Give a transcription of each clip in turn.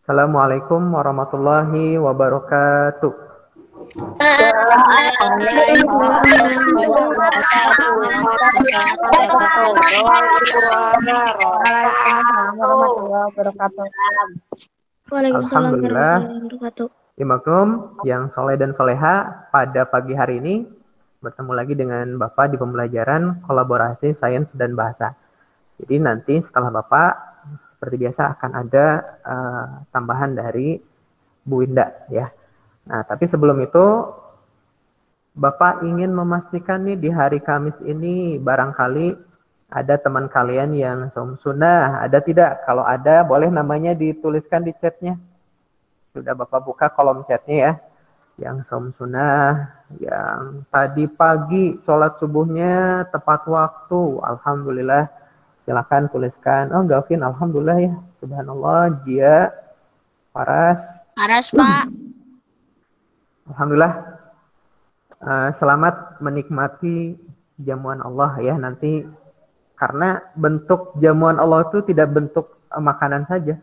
Assalamualaikum warahmatullahi wabarakatuh. Waalaikumsalam warahmatullahi wabarakatuh. Waalaikumsalam Alhamdulillah, warahmatullahi wabarakatuh. Imakum yang soleh dan soleha, pada pagi hari ini bertemu lagi dengan Bapak di pembelajaran kolaborasi sains dan bahasa. Jadi nanti setelah Bapak, seperti biasa akan ada tambahan dari Bu Winda ya. Nah, tapi sebelum itu Bapak ingin memastikan nih di hari Kamis ini barangkali ada teman kalian yang sunnah, ada tidak? Kalau ada, boleh namanya dituliskan di chatnya. Sudah Bapak buka kolom chatnya ya. Yang sunnah, yang tadi pagi sholat subuhnya tepat waktu, alhamdulillah. Silakan tuliskan. Oh, Gavin, alhamdulillah ya. Subhanallah, Jia, Paras. Paras, Pak. Alhamdulillah. Selamat menikmati jamuan Allah ya. Nanti karena bentuk jamuan Allah itu tidak bentuk makanan saja.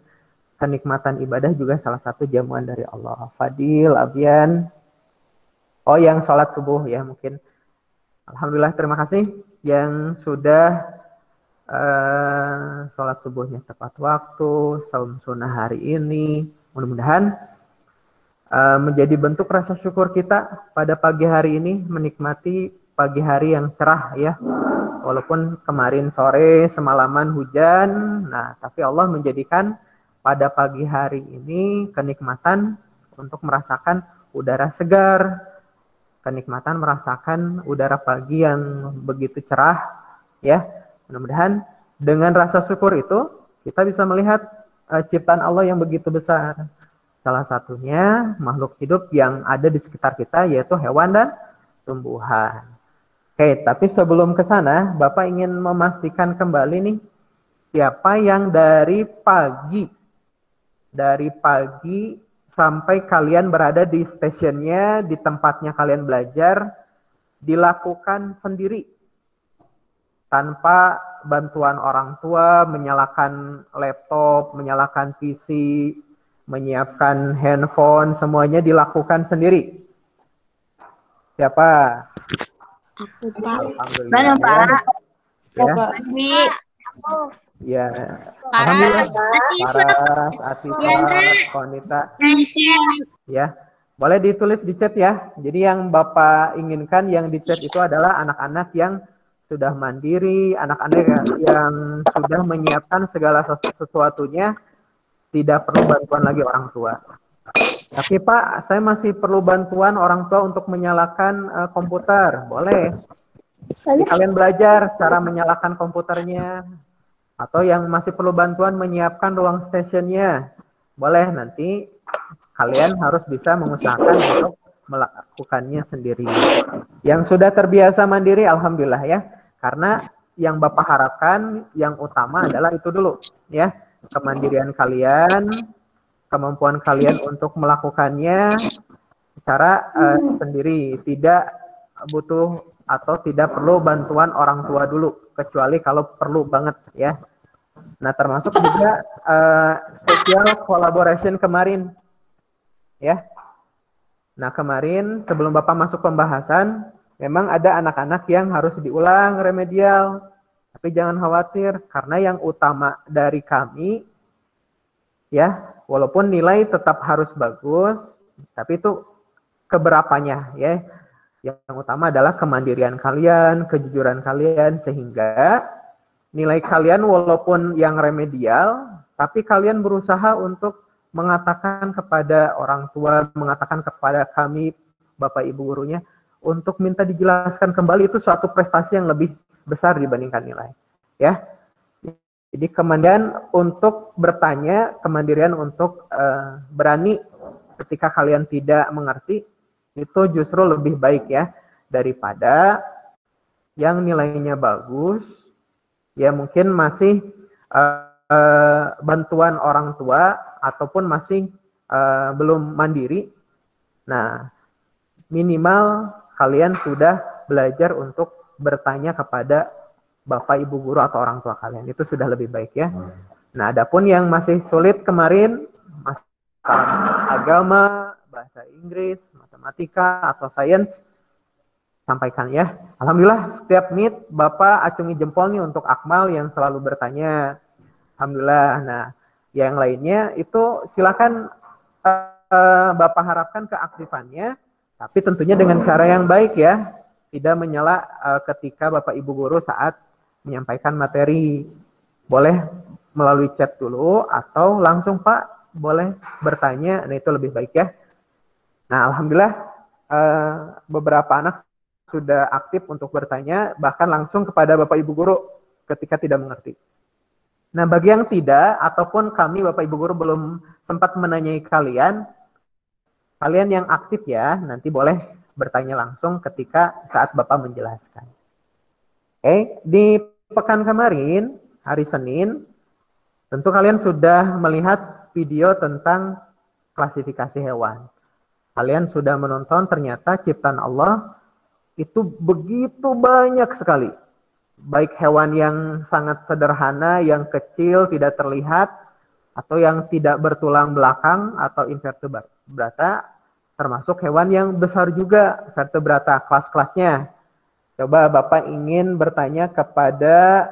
Kenikmatan ibadah juga salah satu jamuan dari Allah. Fadil, Abian. Oh, yang sholat subuh ya mungkin. Alhamdulillah, terima kasih yang sudah sholat subuhnya tepat waktu, saum sunnah hari ini. Mudah-mudahan menjadi bentuk rasa syukur kita pada pagi hari ini, menikmati pagi hari yang cerah ya. Walaupun kemarin sore semalaman hujan, nah tapi Allah menjadikan pada pagi hari ini kenikmatan untuk merasakan udara segar, kenikmatan merasakan udara pagi yang begitu cerah ya. Mudah-mudahan dengan rasa syukur itu kita bisa melihat ciptaan Allah yang begitu besar. Salah satunya makhluk hidup yang ada di sekitar kita yaitu hewan dan tumbuhan. Oke, tapi sebelum ke sana, Bapak ingin memastikan kembali nih, siapa yang dari pagi sampai kalian berada di stasiunnya, di tempatnya kalian belajar, dilakukan sendiri, tanpa bantuan orang tua, menyalakan laptop, menyalakan PC, menyiapkan handphone, semuanya dilakukan sendiri. Siapa? Aku, Pak. Alhamdulillah ya. Ya. Alhamdulillah. Paras, Atifah, Konita. Ya. Boleh ditulis di chat ya. Jadi yang Bapak inginkan yang di chat itu adalah anak-anak yang sudah mandiri, anak-anak yang sudah menyiapkan segala sesuatunya, tidak perlu bantuan lagi orang tua. Tapi Pak, saya masih perlu bantuan orang tua untuk menyalakan komputer. Boleh. Jadi kalian belajar cara menyalakan komputernya. Atau yang masih perlu bantuan menyiapkan ruang stationnya. Boleh, nanti kalian harus bisa mengusahakan untuk melakukannya sendiri. Yang sudah terbiasa mandiri, alhamdulillah ya. Karena yang Bapak harapkan, yang utama adalah itu dulu. Ya, kemandirian kalian, kemampuan kalian untuk melakukannya secara sendiri, tidak butuh atau tidak perlu bantuan orang tua dulu, kecuali kalau perlu banget ya. Nah, termasuk juga special collaboration kemarin ya. Nah, kemarin sebelum Bapak masuk pembahasan, memang ada anak-anak yang harus diulang remedial, tapi jangan khawatir karena yang utama dari kami ya, walaupun nilai tetap harus bagus, tapi itu keberapanya ya. Yang utama adalah kemandirian kalian, kejujuran kalian, sehingga nilai kalian walaupun yang remedial, tapi kalian berusaha untuk mengatakan kepada orang tua, mengatakan kepada kami, Bapak Ibu gurunya, untuk minta dijelaskan kembali, itu suatu prestasi yang lebih besar dibandingkan nilai. Ya. Jadi kemandirian untuk bertanya, kemandirian untuk berani ketika kalian tidak mengerti, itu justru lebih baik ya, daripada yang nilainya bagus, ya mungkin masih bantuan orang tua, ataupun masih belum mandiri. Nah, minimal kalian sudah belajar untuk bertanya kepada Bapak Ibu guru atau orang tua kalian. Itu sudah lebih baik ya. Nah, adapun yang masih sulit kemarin, agama, bahasa Inggris, matematika, atau sains, sampaikan ya. Alhamdulillah setiap meet Bapak acungi jempol nih untuk Akmal yang selalu bertanya. Alhamdulillah. Nah, yang lainnya itu silakan Bapak harapkan keaktifannya, tapi tentunya dengan cara yang baik ya. Tidak menyela ketika Bapak Ibu guru saat menyampaikan materi. Boleh melalui chat dulu atau langsung Pak boleh bertanya. Nah, itu lebih baik ya. Nah, alhamdulillah beberapa anak sudah aktif untuk bertanya, bahkan langsung kepada Bapak Ibu guru ketika tidak mengerti. Nah, bagi yang tidak, ataupun kami Bapak Ibu guru belum sempat menanyai kalian, kalian yang aktif ya, nanti boleh bertanya langsung ketika saat Bapak menjelaskan. Oke, di pekan kemarin, hari Senin, tentu kalian sudah melihat video tentang klasifikasi hewan. Kalian sudah menonton ternyata ciptaan Allah itu begitu banyak sekali. Baik hewan yang sangat sederhana, yang kecil, tidak terlihat, atau yang tidak bertulang belakang, atau invertebrata, termasuk hewan yang besar juga, vertebrata, kelas-kelasnya. Coba Bapak ingin bertanya kepada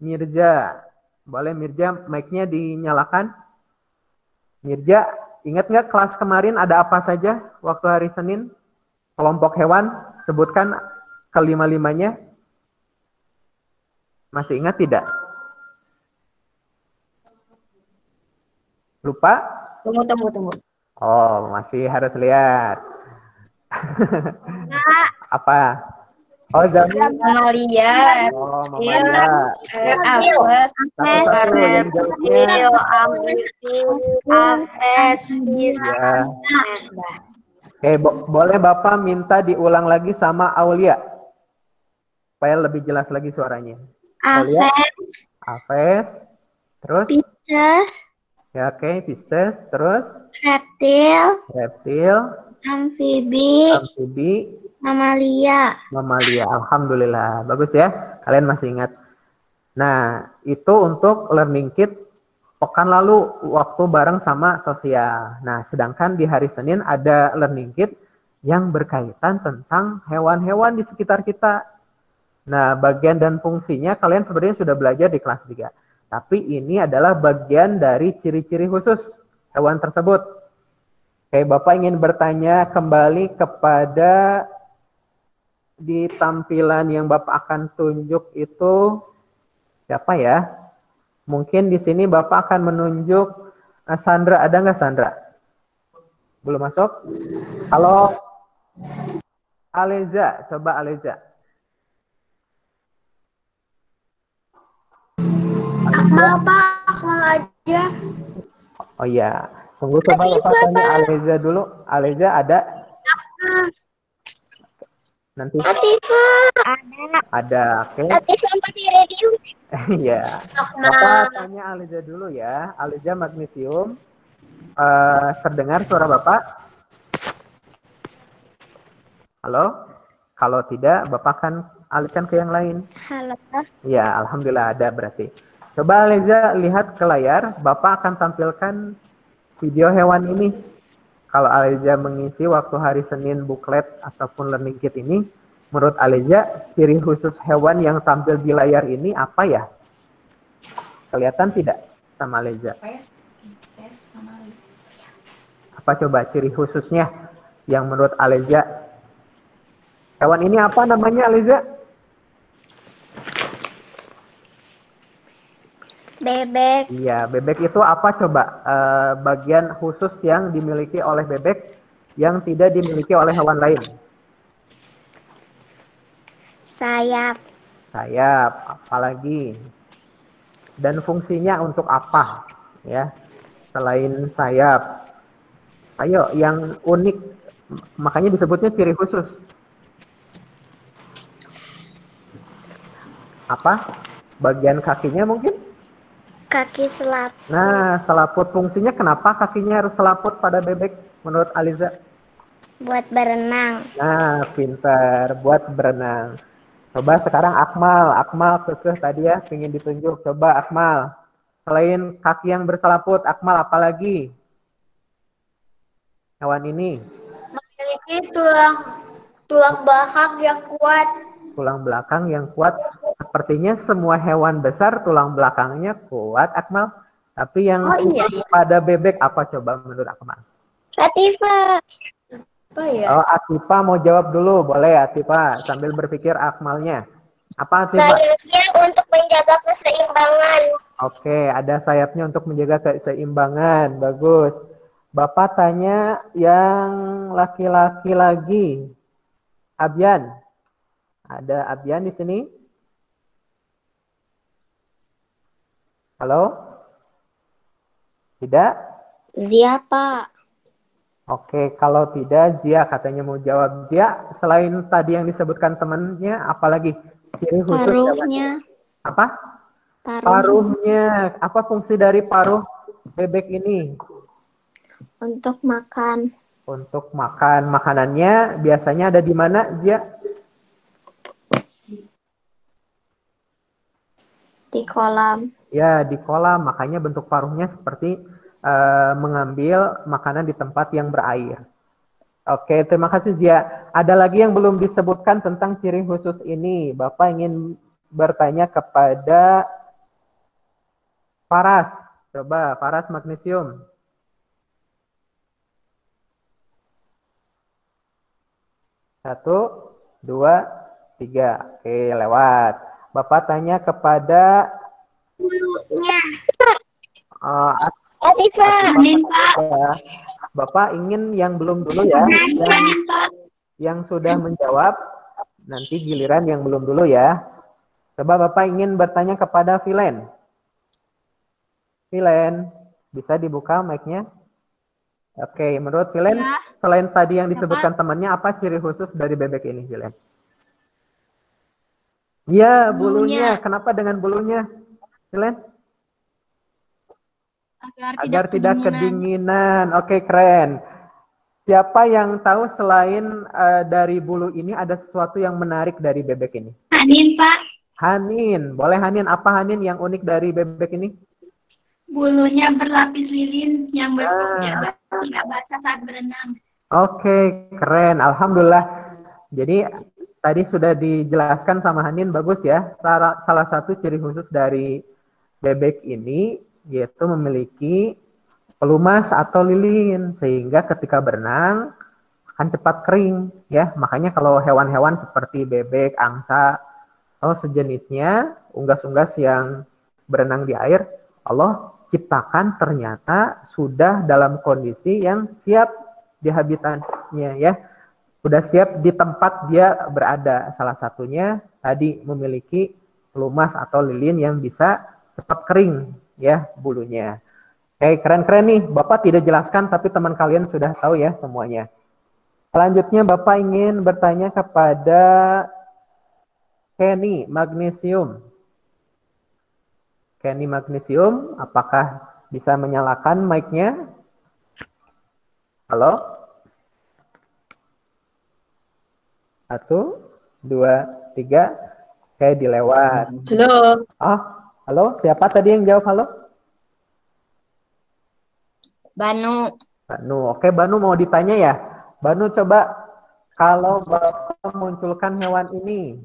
Mirja. Boleh Mirja, mic-nya dinyalakan? Mirja, ingat nggak kelas kemarin ada apa saja waktu hari Senin? Kelompok hewan, sebutkan kelima-limanya. Masih ingat tidak? Lupa? Tunggu. Oh, masih harus lihat. Apa? Oh, Jamil. Mamalia. Oh, Mamalia. Apes. Satu-satu yang jawabnya. Apes. Ya. Oke, boleh Bapak minta diulang lagi sama Aulia. Supaya lebih jelas lagi suaranya. Aulia. Apes. Terus? Pisces, Ya, oke, Pisces. Terus? reptil, Amfibi. mamalia. Mamalia. Alhamdulillah. Bagus ya. Kalian masih ingat. Nah, itu untuk learning kit pekan lalu waktu bareng sama sosial. Nah, sedangkan di hari Senin ada learning kit yang berkaitan tentang hewan-hewan di sekitar kita. Nah, bagian dan fungsinya kalian sebenarnya sudah belajar di kelas 3. Tapi ini adalah bagian dari ciri-ciri khusus hewan tersebut. Oke, Bapak ingin bertanya kembali kepada di tampilan yang Bapak akan tunjuk itu siapa ya? Mungkin di sini Bapak akan menunjuk Sandra. Ada nggak Sandra? Belum masuk? Halo? Aleza, coba Aleza. Akmal aja. Oh iya, tunggu coba Bapak tanya Aleza dulu. Aleza ada? Nanti ada, oke. Iya. Bapak tanya Aleza dulu ya. Aleza magnesium. Terdengar suara Bapak? Halo? Kalau tidak, Bapak akan alihkan ke yang lain. Halo. Ya, alhamdulillah ada berarti. Coba Aleza lihat ke layar. Bapak akan tampilkan video hewan ini. Kalau Aleza mengisi waktu hari Senin buklet ataupun learning kit ini, menurut Aleza, ciri khusus hewan yang tampil di layar ini apa ya? Kelihatan tidak sama Aleza? Apa coba ciri khususnya yang menurut Aleza? Hewan ini apa namanya Aleza? Bebek. Iya, bebek itu apa coba? Bagian khusus yang dimiliki oleh bebek yang tidak dimiliki oleh hewan lain. Sayap. Sayap, apalagi? Dan fungsinya untuk apa? Ya, selain sayap. Ayo, yang unik, makanya disebutnya ciri khusus. Apa? Bagian kakinya mungkin? Kaki selaput. Nah, selaput fungsinya kenapa kakinya harus selaput pada bebek menurut Aliza? Buat berenang. Nah, pintar, buat berenang. Coba sekarang Akmal kekeh tadi ya, ingin ditunjuk. Coba Akmal, selain kaki yang berselaput, Akmal apalagi? Hewan ini Memiliki tulang belakang yang kuat. tulang belakang yang kuat. Sepertinya semua hewan besar tulang belakangnya kuat, Akmal. Tapi yang khusus pada bebek apa coba menurut Akmal? Latifa. Apa ya? Oh, Atifa mau jawab dulu. Boleh, Atifa. Sambil berpikir Akmalnya. Apa, Atifa? Sayapnya untuk menjaga keseimbangan. Oke, ada sayapnya untuk menjaga keseimbangan. Bagus. Bapak tanya yang laki-laki lagi. Abyan. Ada Abyan di sini? Halo? Tidak? Zia, Pak. Oke, kalau tidak, Zia katanya mau jawab. Zia, selain tadi yang disebutkan temannya, apalagi ciri khusus Paruhnya. apa? Paruhnya. Apa fungsi dari paruh bebek ini? Untuk makan. Untuk makan. Makanannya biasanya ada di mana, Zia? Di kolam. Ya, di kolam. Makanya bentuk paruhnya seperti mengambil makanan di tempat yang berair. Oke, terima kasih Zia. Ada lagi yang belum disebutkan tentang ciri khusus ini. Bapak ingin bertanya kepada Faras. Coba, Faras magnesium. Satu, dua, tiga. Oke, lewat. Bapak tanya kepada Bulunya. Latifa. Bapak ingin yang belum dulu ya. Yang sudah menjawab, nanti giliran yang belum dulu ya. Coba Bapak ingin bertanya kepada Vilen. Vilen, bisa dibuka mic-nya? Oke, menurut Vilen, selain tadi yang disebutkan temannya, apa ciri khusus dari bebek ini, Vilen? Ya, bulunya. Kenapa dengan bulunya, Vilen? Agar tidak kedinginan. Oke, keren. Siapa yang tahu selain dari bulu ini ada sesuatu yang menarik dari bebek ini? Hanin, Pak. Hanin. Boleh Hanin, apa Hanin yang unik dari bebek ini? Bulunya berlapis lilin yang tidak basah saat berenang. Oke, keren. Alhamdulillah. Jadi tadi sudah dijelaskan sama Hanin, bagus ya. Salah satu ciri khusus dari bebek ini yaitu memiliki pelumas atau lilin sehingga ketika berenang akan cepat kering ya. Makanya kalau hewan-hewan seperti bebek, angsa atau sejenisnya, unggas-unggas yang berenang di air, Allah ciptakan ternyata sudah dalam kondisi yang siap di habitatnya ya. Sudah siap di tempat dia berada. Salah satunya tadi memiliki pelumas atau lilin yang bisa cepat kering ya bulunya. Oke, keren-keren nih. Bapak tidak jelaskan tapi teman kalian sudah tahu ya semuanya. Selanjutnya Bapak ingin bertanya kepada Kenny magnesium. Kenny magnesium, apakah bisa menyalakan mic-nya? Halo? 1, 2, 3. Oke, dilewat. Halo. Oh, halo, siapa tadi yang jawab halo? Banu. Banu, oke Banu mau ditanya ya. Banu coba kalau Bapak munculkan hewan ini.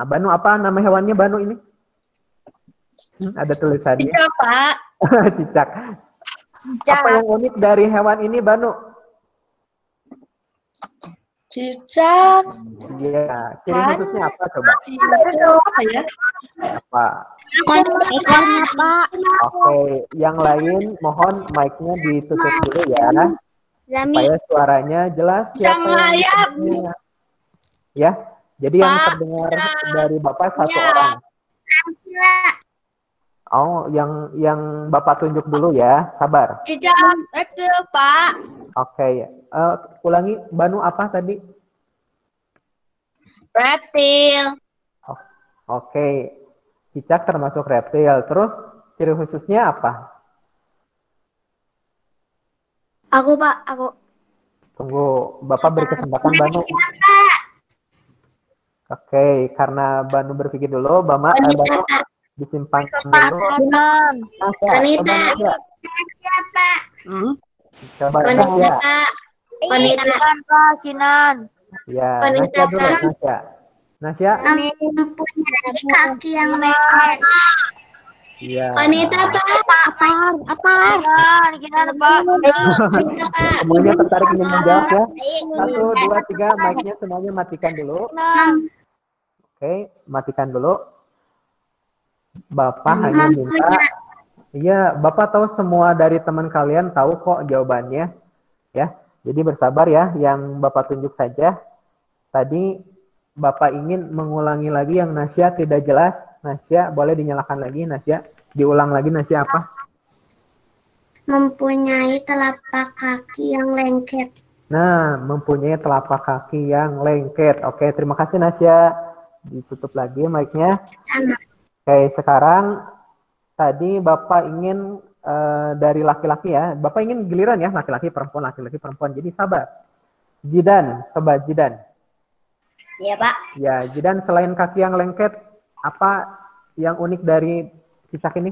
Banu apa nama hewannya Banu ini? Ada tulisannya. Cicak, Pak. Cicak. Apa yang unik dari hewan ini Banu? Cicak. Iya, ciri khususnya apa coba? Apa ya? Apa? Ekornya, Pak. Oke, yang lain mohon mic-nya ditutup dulu ya. Supaya suaranya jelas. Ya, jadi yang terdengar dari Bapak satu orang. Oh, yang Bapak tunjuk dulu ya, sabar. Cicak, reptil, Pak. Oke, ulangi, Banu apa tadi? Reptil. Oke, cicak termasuk reptil. Terus ciri khususnya apa? Aku, Pak. Aku. Tunggu, Bapak beri kesempatan Banu. Oke, karena Banu berpikir dulu, Banu disimpan dulu. Anita. Siapa? Coba Konita, Nasya. Pak. Konita. Pak, Kinan. Ya, Konita, Nasya dulu, Pak. Nasya. Nasya? Mempunyai kaki yang lengket. Iya. Konita, Pak. Kinan, Pak. Konita, Pak. Semuanya tertarik ingin menjawab ya? 1, 2, 3, mic-nya semuanya matikan dulu. Oke, matikan dulu. Bapak hanya minta, iya, Bapak tahu semua dari teman kalian tahu kok jawabannya, ya. Jadi bersabar ya, yang Bapak tunjuk saja. Tadi Bapak ingin mengulangi lagi yang Nasya tidak jelas. Nasya, boleh dinyalakan lagi, Nasya. Diulang lagi, Nasya apa? Mempunyai telapak kaki yang lengket. Nah, mempunyai telapak kaki yang lengket. Oke, terima kasih Nasya. Ditutup lagi mic-nya. Sama. Oke, sekarang tadi Bapak ingin dari laki-laki ya. Bapak ingin giliran ya, laki-laki, perempuan, laki-laki, perempuan. Jadi sabar. Jidan, coba Jidan. Iya, Pak. Ya, Jidan selain kaki yang lengket, apa yang unik dari cicak ini?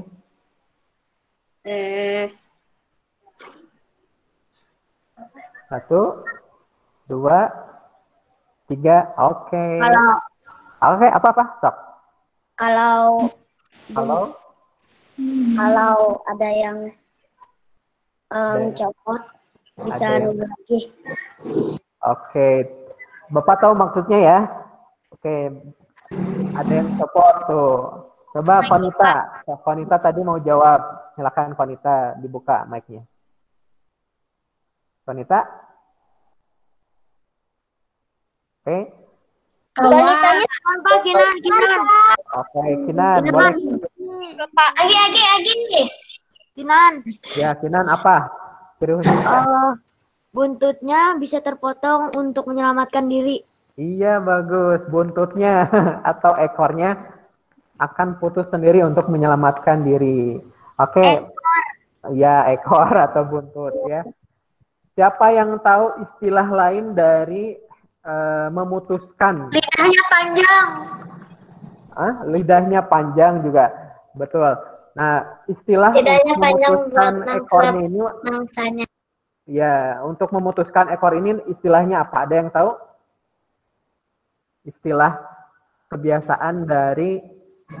Satu, dua, tiga, oke. Oke, apa-apa, sok. Kalau Halo. ada yang copot bisa Ada yang- nunggu lagi. Oke, Bapak tahu maksudnya ya? Oke, ada yang support tuh. Coba Konita, Konita tadi mau jawab. Silakan Konita, dibuka mic-nya. Konita? Oke. Konitanya Pak, Kinan. Oke, Kinan, boleh. Agi. Kinan. Ya, Kinan apa? Ciri khususnya? Buntutnya bisa terpotong untuk menyelamatkan diri. Iya, bagus. Buntutnya atau ekornya akan putus sendiri untuk menyelamatkan diri. Oke. Ya, ekor atau buntut ya. Siapa yang tahu istilah lain dari memutuskan? Lidahnya panjang. Lidahnya panjang juga. Betul. Nah, istilah Lidahnya untuk panjang memutuskan buat ekornya ini, mangsanya. ya, untuk memutuskan ekor ini istilahnya apa? Ada yang tahu? Istilah kebiasaan dari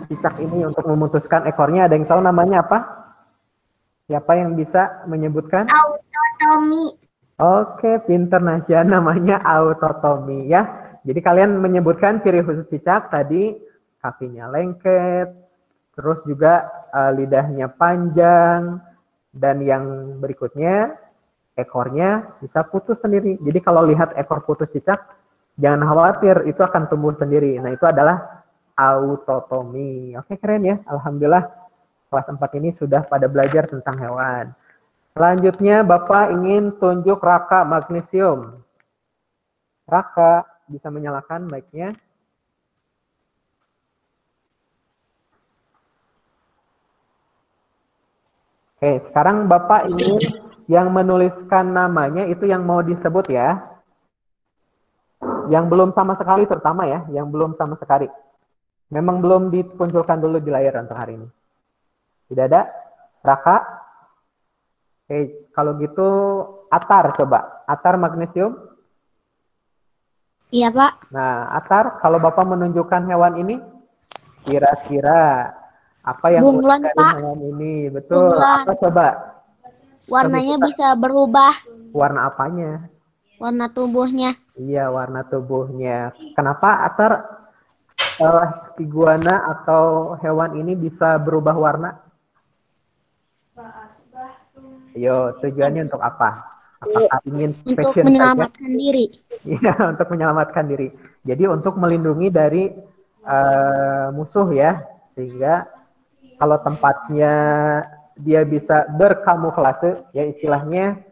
cicak ini untuk memutuskan ekornya, ada yang tahu namanya apa? Siapa yang bisa menyebutkan? Autotomi. Oke, pinter Nasya, namanya autotomi ya. Jadi kalian menyebutkan ciri khusus cicak tadi, kakinya lengket, terus juga lidahnya panjang, dan yang berikutnya ekornya bisa putus sendiri. Jadi kalau lihat ekor putus cicak, jangan khawatir, itu akan tumbuh sendiri. Nah, itu adalah autotomi. Oke, keren ya. Alhamdulillah kelas 4 ini sudah pada belajar tentang hewan. Selanjutnya Bapak ingin tunjuk Raka magnesium. Raka, bisa menyalakan mic-nya. Oke, sekarang Bapak ingin yang menuliskan namanya itu yang mau disebut ya. Yang belum sama sekali terutama ya, yang belum sama sekali. Memang belum dimunculkan dulu di layar untuk hari ini. Tidak ada? Raka? Oke, kalau gitu Atar coba. Atar magnesium. Iya, Pak. Nah, Atar, kalau Bapak menunjukkan hewan ini, kira-kira apa yang Bunglon, unik dari Pak. hewan ini? Betul. Bunglon. Apa coba? Warnanya Sebutkan. bisa berubah. Warna apanya? Warna tubuhnya. Iya, warna tubuhnya. Kenapa Atar iguana atau hewan ini bisa berubah warna? Yo, tujuannya untuk apa? Apakah ingin Untuk passion menyelamatkan diri. Iya, untuk menyelamatkan diri. Jadi untuk melindungi dari musuh ya, sehingga kalau tempatnya dia bisa berkamuflase, ya istilahnya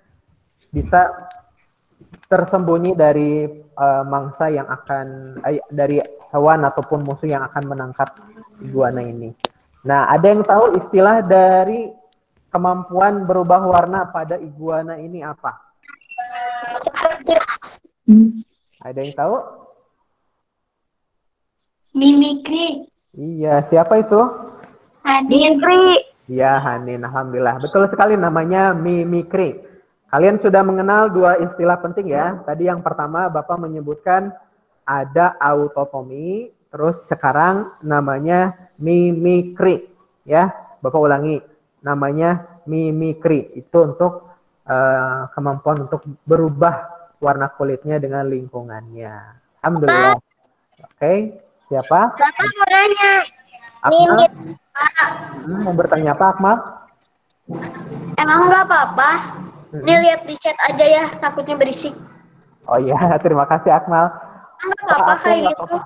bisa tersembunyi dari mangsa yang akan dari hewan ataupun musuh yang akan menangkap iguana ini. Nah, ada yang tahu istilah dari kemampuan berubah warna pada iguana ini apa? Ada yang tahu? Mimikri. Iya, siapa itu? Hadir. Iya, Hanin. Alhamdulillah. Betul sekali namanya mimikri. Kalian sudah mengenal dua istilah penting ya. Tadi yang pertama Bapak menyebutkan ada autotomi, terus sekarang namanya mimikri ya. Bapak ulangi, namanya mimikri. Itu untuk kemampuan untuk berubah warna kulitnya dengan lingkungannya. Alhamdulillah. Oke, siapa? Bapak mau nanya. Akmal? Mau bertanya apa Akmal? Emang nggak apa-apa? Ini lihat di chat aja ya, takutnya berisik. Oh iya, terima kasih Akmal. Nggak apa-apa kayak gitu.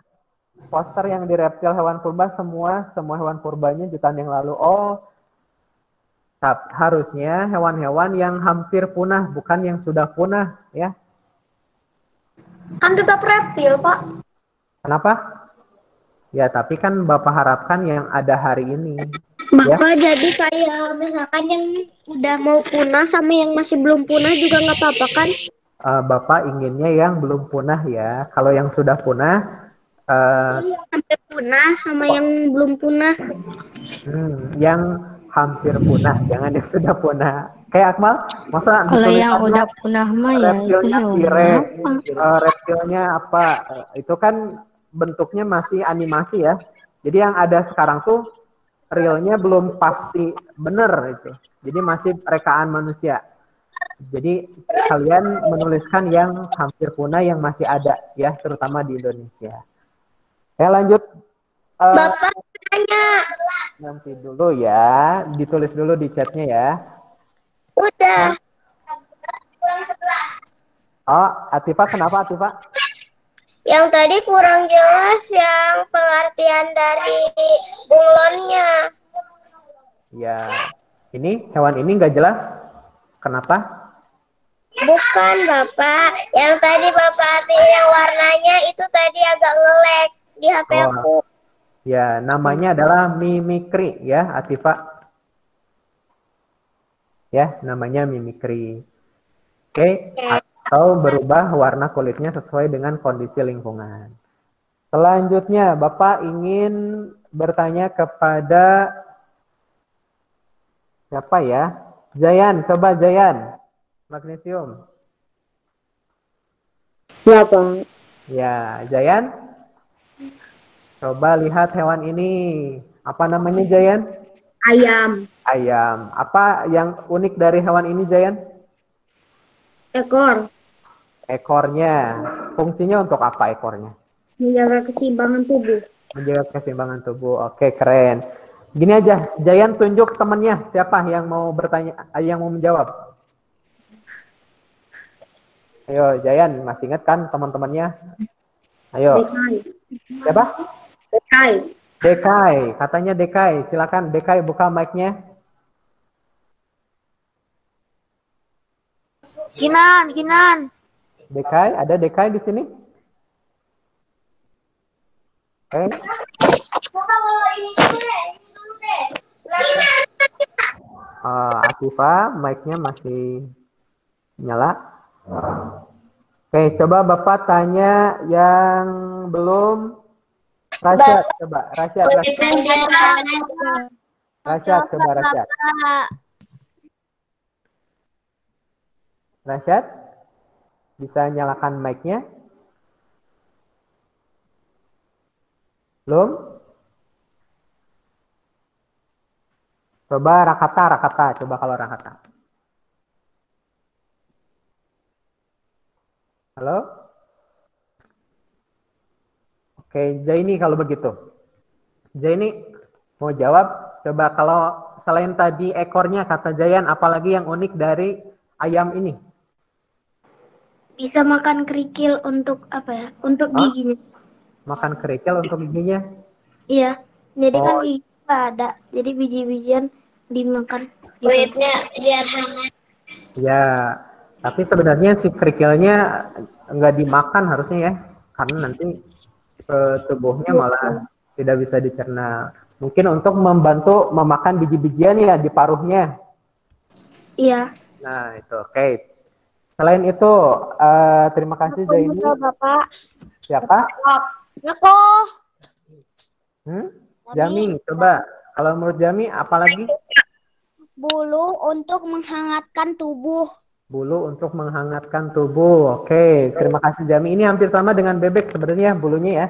Poster yang di reptil hewan purba semua hewan purbanya jutaan yang lalu. Oh, harusnya hewan-hewan yang hampir punah, bukan yang sudah punah ya. Kan tetap reptil, Pak. Kenapa? Ya, tapi kan Bapak harapkan yang ada hari ini. Bapak jadi kayak misalkan yang udah mau punah sama yang masih belum punah juga nggak apa-apa kan? Bapak inginnya yang belum punah ya. Kalau yang sudah punah, Hampir punah sama yang belum punah. yang hampir punah, jangan yang sudah punah. Kayak Akmal, masa Kalau ditulis yang Akmal, udah punah mah ya itu reptilnya hewan T-Rex, apa? reptilnya apa? Itu kan bentuknya masih animasi ya. Jadi yang ada sekarang tuh realnya belum pasti benar itu. Jadi masih rekaan manusia. Jadi kalian menuliskan yang hampir punah yang masih ada ya, terutama di Indonesia. Ya lanjut. Bapak tanya. Nanti dulu ya, ditulis dulu di chatnya ya. Udah. Oh, Atifa kenapa Atifa? Yang tadi kurang jelas yang pengertian dari bunglonnya. Ya, ini hewan ini nggak jelas. Kenapa? Bukan Bapak. Yang tadi Bapak artiin yang warnanya itu tadi agak nge-lag di HP aku. Ya, namanya adalah mimikri ya, Atifa. Ya, namanya mimikri. Oke, atau berubah warna kulitnya sesuai dengan kondisi lingkungan. Selanjutnya, Bapak ingin bertanya kepada siapa ya? Jayan, coba Jayan. Magnesium. Ya, Bang. Ya, Jayan. Coba lihat hewan ini. Apa namanya Jayan? Ayam. Ayam. Apa yang unik dari hewan ini Jayan? Ekor. Ekornya. Fungsinya untuk apa ekornya? Menjaga keseimbangan tubuh. Menjaga keseimbangan tubuh. Oke, keren. Gini aja, Jayan tunjuk temannya. Siapa yang mau bertanya, yang mau menjawab? Ayo, Jayan, masih ingat kan teman-temannya? Ayo. Dekai. Siapa? Dekai. Dekai, katanya Dekai. Silakan Dekai buka mic-nya. Kinan. Dekai, ada Dekai di sini? Oke. Atifa, mic-nya masih nyala. Oke, coba Bapak tanya yang belum. Rasyad, coba. Rasyad. Rasyad, coba Rasyad. Rasyad, bisa nyalakan mic-nya? Belum? Coba Rakata. Coba kalau Rakata. Halo? Oke, Zaini kalau begitu. Zaini mau jawab? Coba kalau selain tadi ekornya kata Jayan, apalagi yang unik dari ayam ini? Bisa makan kerikil untuk apa ya? Untuk giginya. Makan kerikil untuk giginya? Iya. Jadi kan gigi ada. Jadi biji-bijian dimakan. Kulitnya biar hangat. Ya, tapi sebenarnya si kerikilnya nggak dimakan harusnya ya, karena nanti tubuhnya malah tidak bisa dicerna. Mungkin untuk membantu memakan biji-bijian ya di paruhnya. Iya. Nah itu, oke. Selain itu, terima kasih Zaini. Bapak. Siapa? Aku. Jami, coba. Kalau menurut Jami, apalagi? Bulu untuk menghangatkan tubuh. Bulu untuk menghangatkan tubuh. Oke, terima kasih Jami. Ini hampir sama dengan bebek sebenarnya bulunya ya.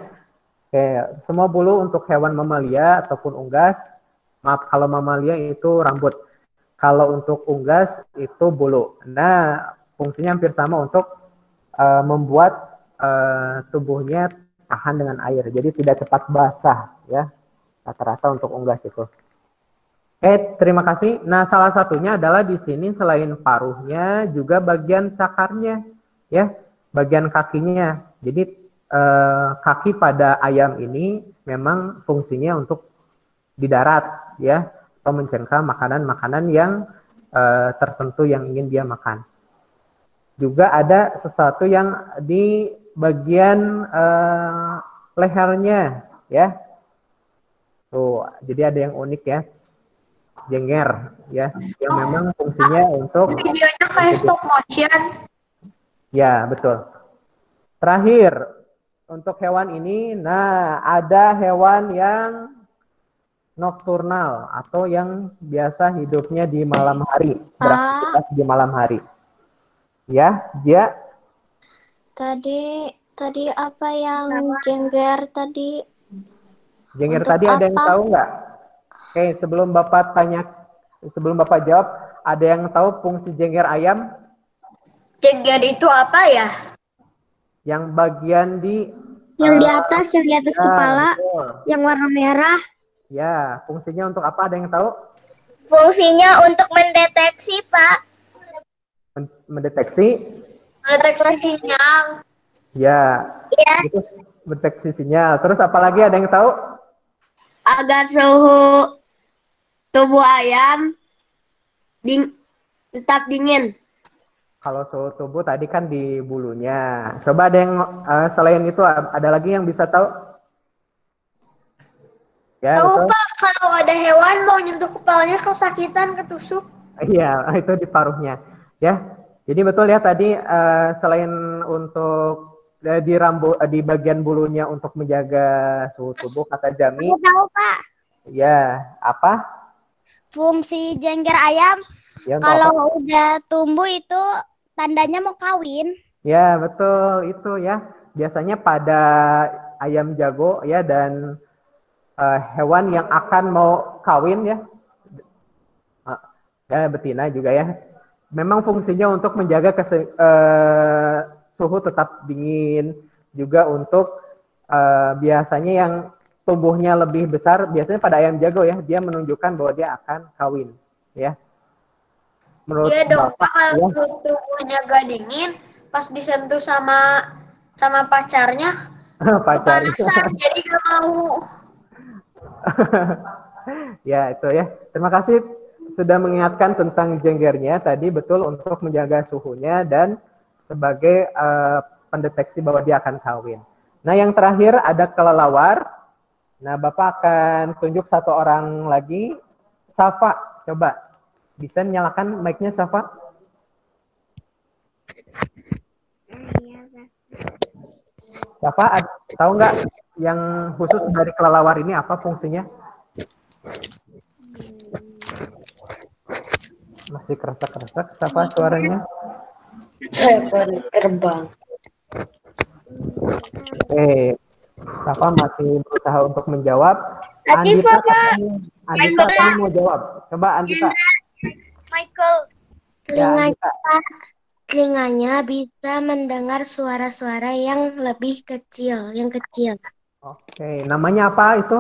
Oke, semua bulu untuk hewan mamalia ataupun unggas. Maaf, kalau mamalia itu rambut. Kalau untuk unggas itu bulu. Nah, fungsinya hampir sama untuk membuat tubuhnya tahan dengan air. Jadi tidak cepat basah ya. Rata-rata untuk unggas itu. Terima kasih. Nah, salah satunya adalah di sini selain paruhnya juga bagian cakarnya, ya, bagian kakinya. Jadi kaki pada ayam ini memang fungsinya untuk di darat, ya, atau mencengkam makanan-makanan yang tertentu yang ingin dia makan. Juga ada sesuatu yang di bagian lehernya, ya. Tuh, jadi ada yang unik ya. Jengger ya, yang memang fungsinya untuk videonya kayak stop motion. Ya, betul. Terakhir untuk hewan ini, nah ada hewan yang nokturnal atau yang biasa hidupnya di malam hari, beraktivitas di malam hari. Ya, dia Tadi apa yang jengger tadi? Jengger Untuk tadi ada yang apa? tahu nggak? Oke, sebelum Bapak jawab, ada yang tahu fungsi jengger ayam? Jengger itu apa ya? Yang bagian di Yang di atas kepala, betul. yang warna merah. Ya, fungsinya untuk apa? Ada yang tahu? Fungsinya untuk mendeteksi, Pak. Mendeteksi? Mendeteksi sinyal. Ya. Iya. Itu mendeteksi sinyal. Terus apalagi ada yang tahu? Agar suhu tubuh ayam tetap dingin. Kalau suhu tubuh tadi kan di bulunya. Coba ada yang selain itu ada lagi yang bisa tahu? Ya, Tahu betul. Pak, kalau ada hewan mau nyentuh kepalanya kesakitan, ketusuk. Iya, itu di paruhnya. Ya, jadi betul ya tadi selain untuk di bagian bulunya untuk menjaga suhu tubuh kata Jami. Tahu, Pak. Ya, apa? Fungsi jengger ayam Ya, kalau udah tumbuh itu tandanya mau kawin. Ya, betul itu ya. Biasanya pada ayam jago ya dan hewan yang akan mau kawin ya. Ya, betina juga ya. Memang fungsinya untuk menjaga suhu tetap dingin, juga untuk biasanya yang tumbuhnya lebih besar, biasanya pada ayam jago ya, dia menunjukkan bahwa dia akan kawin, ya. Menurut Iya dong, Pak, Bapak, kalau tubuhnya gak dingin, pas disentuh sama pacarnya, kepanasan, jadi gak mau. Ya, itu ya. Terima kasih sudah mengingatkan tentang jenggernya tadi, betul untuk menjaga suhunya dan sebagai pendeteksi bahwa dia akan kawin. Nah, yang terakhir ada kelelawar. Nah, Bapak akan tunjuk satu orang lagi. Safa, coba. Bisa nyalakan mic-nya, Safa? Safa, tahu nggak yang khusus dari kelelawar ini apa fungsinya? Masih keresek-keresek, Safa suaranya? Saya terbang. Safa masih berusaha untuk menjawab. Andita, Andita kamu mau jawab. Coba Andita. Michael. Ya, Andita. Telinganya bisa mendengar suara-suara yang lebih kecil, Oke, namanya apa itu?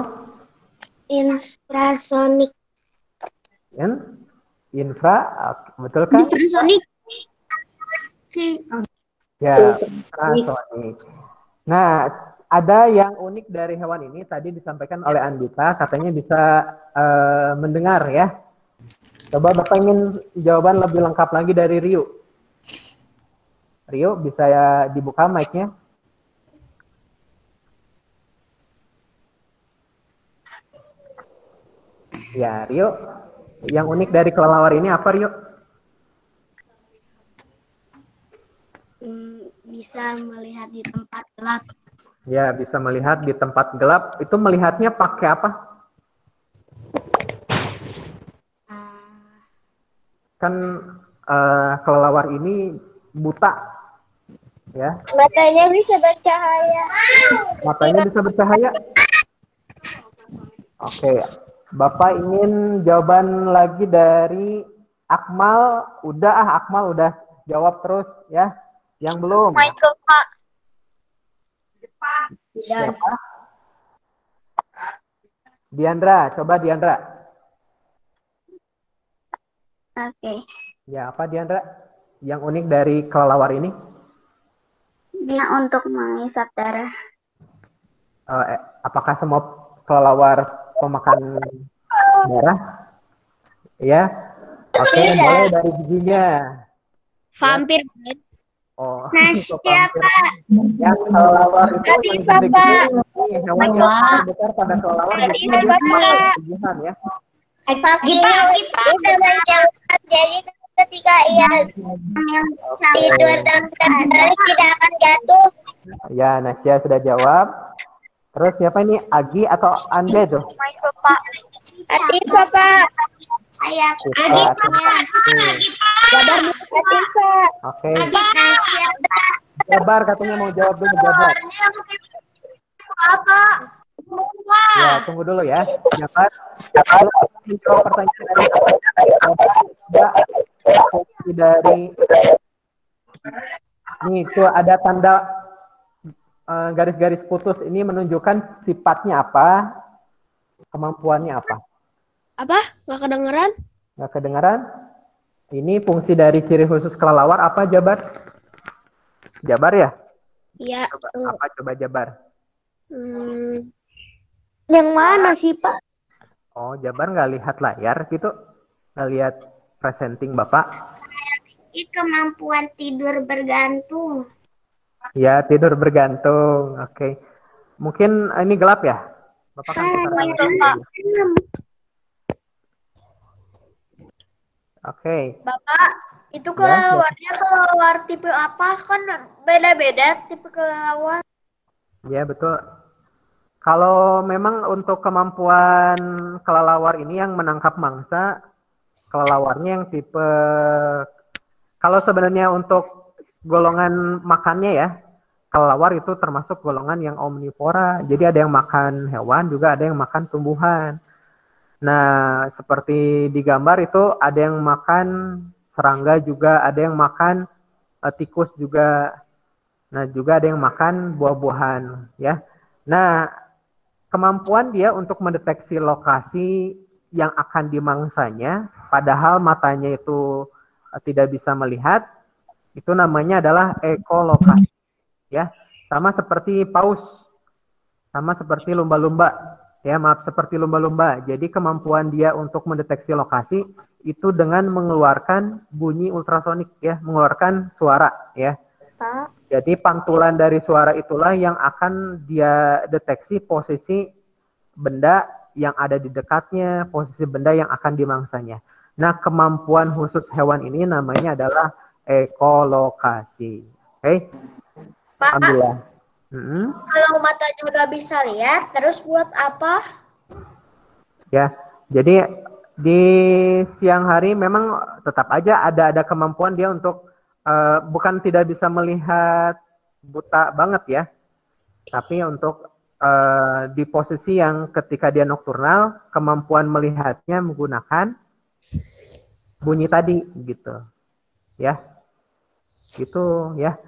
Infrasonik. Infra, betul kan? Infrasonik. Ya, infrasonik. Nah, ada yang unik dari hewan ini tadi disampaikan oleh Andita, katanya bisa mendengar ya. Coba Bapak ingin jawaban lebih lengkap lagi dari Rio. Rio, bisa ya dibuka mic-nya? Ya, Rio. Yang unik dari kelelawar ini apa, Rio? Bisa melihat di tempat gelap. Ya, bisa melihat di tempat gelap. Itu melihatnya pakai apa? Kan kelelawar ini buta, ya. Matanya bisa bercahaya. Matanya bisa bercahaya. Oke, Bapak ingin jawaban lagi dari Akmal. Akmal udah jawab terus ya. Yang belum. Siapa? Diandra, coba Diandra. Oke. Ya, apa Diandra? Yang unik dari kelelawar ini? Dia untuk menghisap darah. Apakah semua kelelawar pemakan darah? Ya. Oke, mulai dari giginya. Vampir. Oh, Nah, siapa? Yang kelelawar itu Latifah, Pak. hewan yang terbesar pada kelelawar Latifah, Pak. gigihan ya. Kakinya bisa mencangkap, jadi ketika ia tidur dan terbalik tidak akan jatuh. Ya, Nasya sudah jawab. Terus siapa ini? Agi atau Ande tuh? Latifah, Pak. Latifah. Oke. Jabar katanya mau jawab dulu, Jabar. Apa? Ya, tunggu dulu ya. Jabar. Menjawab pertanyaan dari ini itu ada tanda garis-garis putus ini menunjukkan sifatnya apa, kemampuannya apa. Apa? Nggak kedengeran? Nggak kedengaran? Ini fungsi dari ciri khusus kelelawar apa, Jabar? Jabar ya? Iya. Apa coba Jabar? Yang mana sih, Pak? Oh, Jabar nggak lihat layar gitu? Nggak lihat presenting Bapak? Ini kemampuan tidur bergantung. Ya, tidur bergantung. Oke. Mungkin ini gelap ya? Bapak kan Oke. Bapak, itu kelelawarnya kelelawar tipe apa? Kan beda-beda tipe kelelawar. Ya, betul. Kalau memang untuk kemampuan kelelawar ini yang menangkap mangsa, kelelawarnya yang tipe, kalau sebenarnya untuk golongan makannya ya, kelelawar itu termasuk golongan yang omnivora. Jadi ada yang makan hewan, juga ada yang makan tumbuhan. Nah, seperti di gambar itu ada yang makan serangga juga, ada yang makan tikus juga. Nah, juga ada yang makan buah-buahan ya. Nah, kemampuan dia untuk mendeteksi lokasi yang akan dimangsanya, padahal matanya itu tidak bisa melihat, itu namanya adalah ekolokasi. Ya, sama seperti paus, sama seperti lumba-lumba. Ya, maaf, seperti lumba-lumba. Jadi kemampuan dia untuk mendeteksi lokasi itu dengan mengeluarkan bunyi ultrasonik ya, mengeluarkan suara ya. Jadi pantulan dari suara itulah yang akan dia deteksi posisi benda yang ada di dekatnya, posisi benda yang akan dimangsanya. Nah, kemampuan khusus hewan ini namanya adalah ekolokasi. Oke? Pak, Alhamdulillah. kalau matanya nggak bisa lihat, terus buat apa? Ya, jadi di siang hari memang tetap aja ada kemampuan dia untuk bukan tidak bisa melihat buta banget ya, tapi untuk di posisi yang ketika dia nokturnal, kemampuan melihatnya menggunakan bunyi tadi gitu, ya, gitu ya.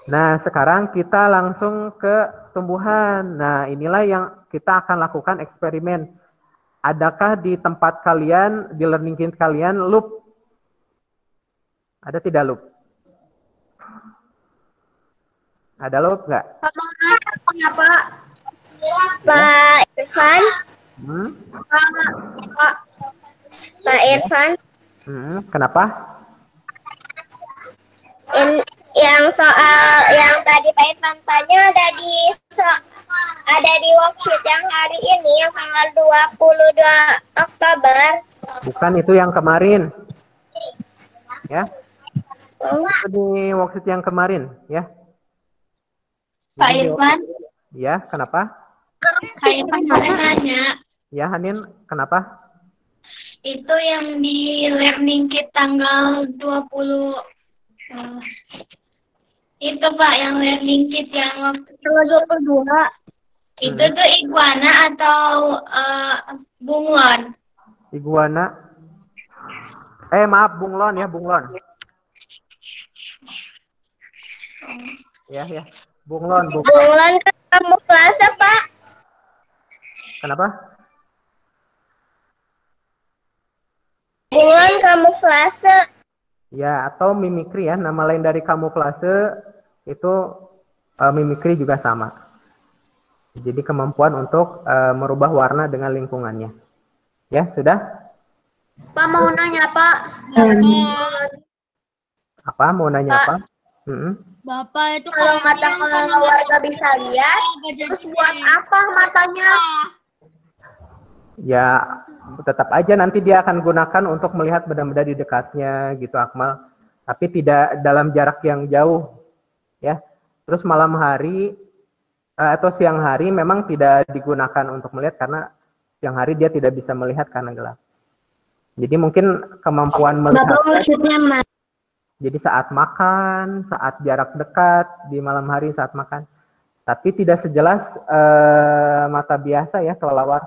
Nah, sekarang kita langsung ke tumbuhan. Nah, inilah yang kita akan lakukan eksperimen. Adakah di tempat kalian, di learning kit kalian, loop? Ada tidak loop? Ada loop nggak? Kenapa? Pak Irfan? Pak Irfan? Kenapa? Yang soal yang tadi Pak Irfan tanya ada di worksheet yang hari ini yang tanggal 22 Oktober. Bukan, itu yang kemarin. Ya. Itu di worksheet yang kemarin, ya. Pak Irfan? Ya, kenapa? Pak Irfan mau nanya. Ya, Hanin, kenapa? Itu yang di Learning Kit tanggal 20. Itu Pak, yang Learning Kit yang waktu Tanggal 22. itu tuh iguana atau bunglon? Iguana. Maaf, bunglon ya, bunglon. Ya, bunglon. Bunglon kan kamuflase, Pak. Kenapa? Bunglon kamuflase. Ya, atau mimikri ya. Nama lain dari kamuflase itu mimikri juga sama. Jadi kemampuan untuk merubah warna dengan lingkungannya. Ya, sudah? Pak mau nanya Pak. Apa? Mau nanya Pak. apa? Bapak itu Kalau mata warga bisa lihat, terus buat apa matanya? Ya, tetap aja nanti dia akan gunakan untuk melihat benda-benda di dekatnya gitu, Akmal. Tapi tidak dalam jarak yang jauh. Ya. Terus malam hari atau siang hari memang tidak digunakan untuk melihat karena siang hari dia tidak bisa melihat karena gelap. Jadi mungkin kemampuan melihat. Jadi saat makan, saat jarak dekat, di malam hari saat makan. Tapi tidak sejelas mata biasa ya kelelawar.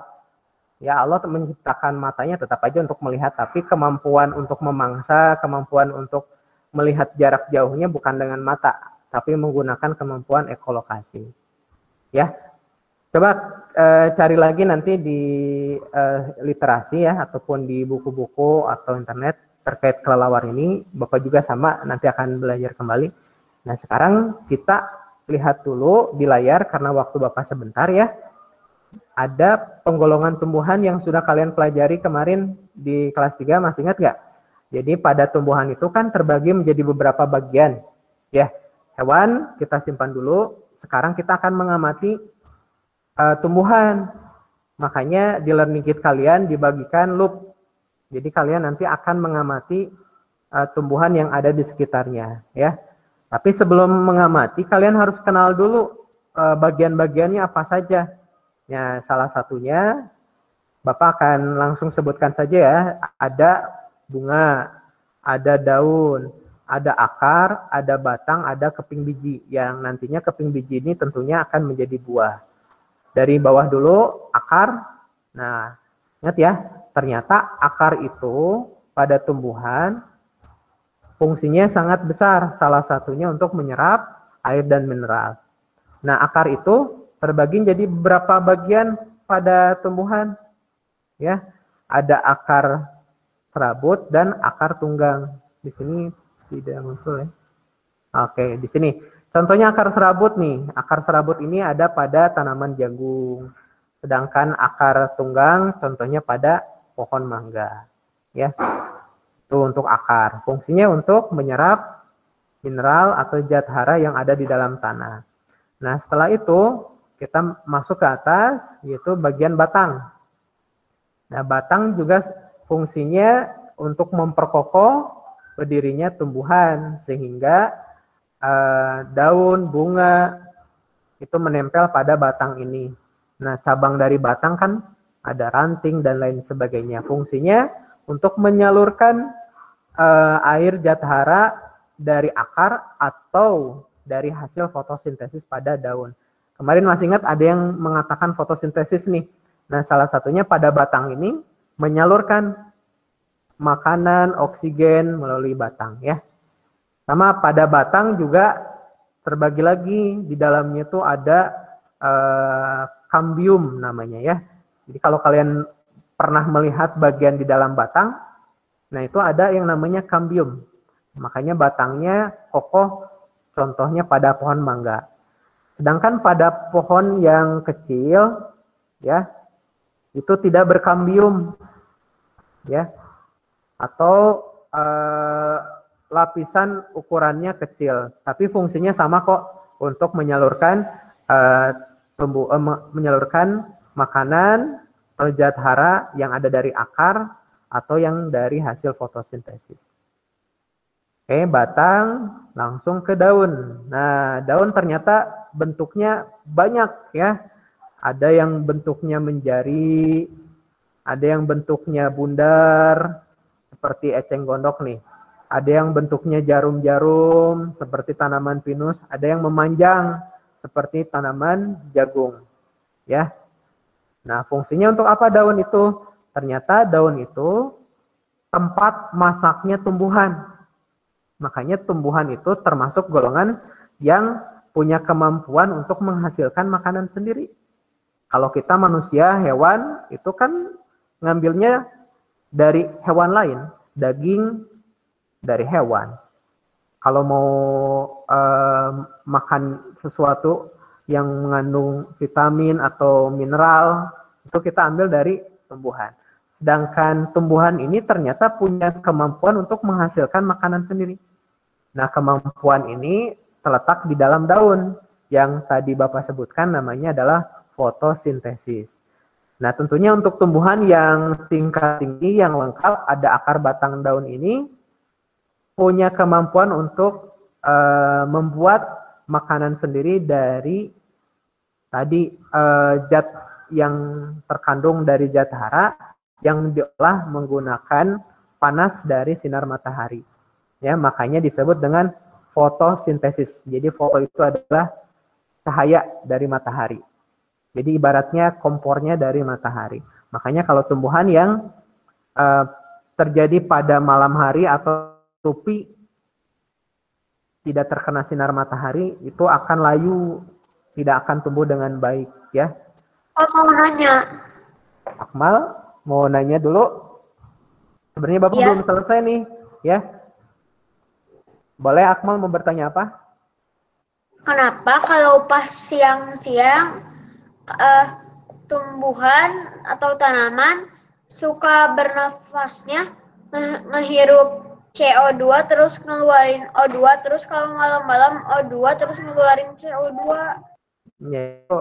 Ya Allah menciptakan matanya tetap aja untuk melihat, tapi kemampuan untuk memangsa, kemampuan untuk melihat jarak jauhnya bukan dengan mata, tapi menggunakan kemampuan ekolokasi. Ya, coba cari lagi nanti di literasi ya, ataupun di buku-buku atau internet terkait kelelawar ini. Bapak juga sama nanti akan belajar kembali. Nah sekarang kita lihat dulu di layar karena waktu Bapak sebentar ya. Ada penggolongan tumbuhan yang sudah kalian pelajari kemarin di kelas 3, masih ingat nggak? Jadi pada tumbuhan itu kan terbagi menjadi beberapa bagian. Ya, hewan kita simpan dulu. Sekarang kita akan mengamati tumbuhan. Makanya di learning kit kalian dibagikan loop. Jadi kalian nanti akan mengamati tumbuhan yang ada di sekitarnya. Ya. Tapi sebelum mengamati, kalian harus kenal dulu bagian-bagiannya apa saja. Ya, salah satunya, Bapak akan langsung sebutkan saja ya. Ada bunga, ada daun, ada akar, ada batang, ada keping biji. Yang nantinya keping biji ini tentunya akan menjadi buah. Dari bawah dulu, akar. Nah, ingat ya, ternyata akar itu pada tumbuhan fungsinya sangat besar. Salah satunya untuk menyerap air dan mineral. Nah, akar itu terbagi jadi beberapa bagian pada tumbuhan. Ya, ada akar serabut dan akar tunggang. Di sini tidak muncul ya. Oke, di sini. Contohnya akar serabut nih. Akar serabut ini ada pada tanaman jagung. Sedangkan akar tunggang contohnya pada pohon mangga. Ya. Itu untuk akar. Fungsinya untuk menyerap mineral atau zat hara yang ada di dalam tanah. Nah, setelah itu kita masuk ke atas, yaitu bagian batang. Nah, batang juga fungsinya untuk memperkokoh berdirinya tumbuhan, sehingga daun, bunga, itu menempel pada batang ini. Nah, cabang dari batang kan ada ranting dan lain sebagainya. Fungsinya untuk menyalurkan air zat hara dari akar atau dari hasil fotosintesis pada daun. Kemarin masih ingat ada yang mengatakan fotosintesis nih. Nah, salah satunya pada batang ini menyalurkan makanan, oksigen melalui batang ya. Sama pada batang juga terbagi lagi, di dalamnya itu ada kambium namanya ya. Jadi kalau kalian pernah melihat bagian di dalam batang, nah itu ada yang namanya kambium. Makanya batangnya kokoh, contohnya pada pohon mangga. Sedangkan pada pohon yang kecil, ya, itu tidak berkambium, ya, atau lapisan ukurannya kecil, tapi fungsinya sama kok untuk menyalurkan menyalurkan makanan atau zat hara yang ada dari akar atau yang dari hasil fotosintesis. Oke, batang langsung ke daun. Nah, daun ternyata bentuknya banyak ya. Ada yang bentuknya menjari, Ada yang bentuknya bundar, seperti eceng gondok nih. Ada yang bentuknya jarum-jarum, seperti tanaman pinus. Ada yang memanjang, seperti tanaman jagung. Ya. Nah, fungsinya untuk apa daun itu? Ternyata daun itu tempat masaknya tumbuhan. Makanya tumbuhan itu termasuk golongan yang punya kemampuan untuk menghasilkan makanan sendiri. Kalau kita manusia, hewan, itu kan ngambilnya dari hewan lain. Daging dari hewan. Kalau mau makan sesuatu yang mengandung vitamin atau mineral, itu kita ambil dari tumbuhan. Sedangkan tumbuhan ini ternyata punya kemampuan untuk menghasilkan makanan sendiri. Nah, kemampuan ini terletak di dalam daun. Yang tadi Bapak sebutkan namanya adalah fotosintesis. Nah, tentunya untuk tumbuhan yang tingkat tinggi, yang lengkap, ada akar batang daun ini, punya kemampuan untuk membuat makanan sendiri dari tadi zat yang terkandung dari zat hara yang diolah menggunakan panas dari sinar matahari. Ya, makanya disebut dengan fotosintesis. Jadi foto itu adalah cahaya dari matahari. Jadi ibaratnya kompornya dari matahari. Makanya kalau tumbuhan yang terjadi pada malam hari atau tupi tidak terkena sinar matahari, itu akan layu, tidak akan tumbuh dengan baik, ya. Oh, mau nanya. Akmal, mau nanya dulu. Sebenarnya Bapak belum selesai nih, ya. Boleh Akmal mau bertanya apa? Kenapa kalau pas siang-siang tumbuhan atau tanaman suka bernafasnya ngehirup CO2 terus ngeluarin O2, terus kalau malam-malam O2 terus ngeluarin CO2? Ya, itu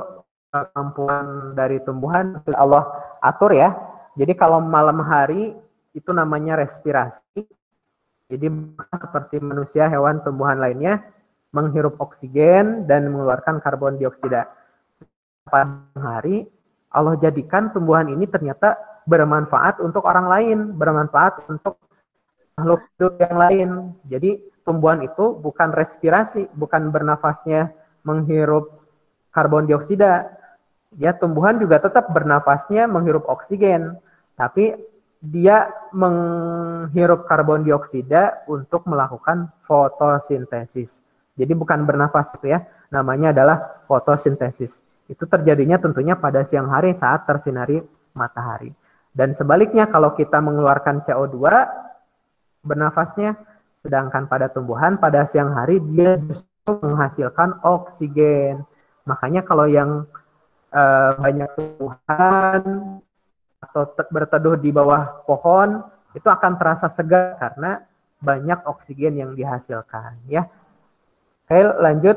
kemampuan dari tumbuhan Allah atur ya. Jadi kalau malam hari itu namanya respirasi. Jadi seperti manusia, hewan, tumbuhan lainnya menghirup oksigen dan mengeluarkan karbon dioksida. Pada hari Allah jadikan tumbuhan ini ternyata bermanfaat untuk orang lain, bermanfaat untuk makhluk hidup yang lain. Jadi tumbuhan itu bukan respirasi, bukan bernafasnya menghirup karbon dioksida. Ya, tumbuhan juga tetap bernafasnya menghirup oksigen, tapi dia menghirup karbon dioksida untuk melakukan fotosintesis. Jadi bukan bernafas itu ya, namanya adalah fotosintesis. Itu terjadinya tentunya pada siang hari saat tersinari matahari. Dan sebaliknya kalau kita mengeluarkan CO2, bernafasnya, sedangkan pada tumbuhan pada siang hari dia justru menghasilkan oksigen. Makanya kalau yang banyak tumbuhan atau berteduh di bawah pohon itu akan terasa segar karena banyak oksigen yang dihasilkan, ya. Oke, lanjut